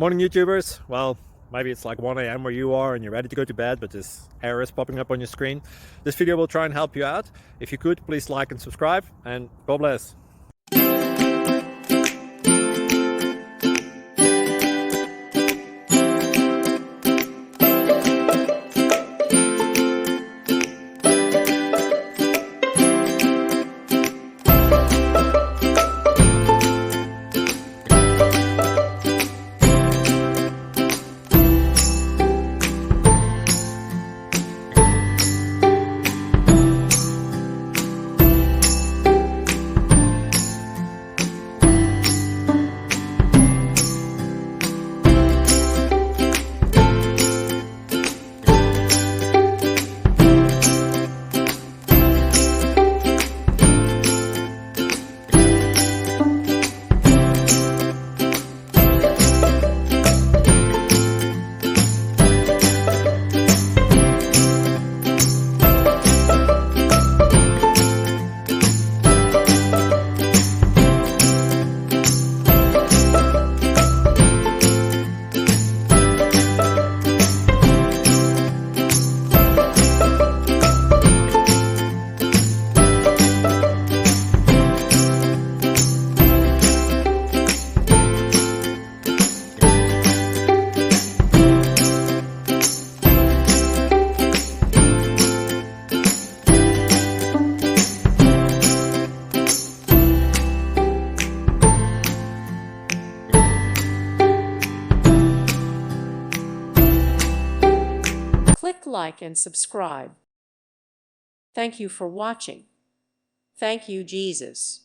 Morning YouTubers. Well, maybe it's like 1 a.m. where you are and you're ready to go to bed, but this error is popping up on your screen. This video will try and help you out. If you could, please like and subscribe, and God bless. Click like and subscribe. Thank you for watching. Thank you, Jesus.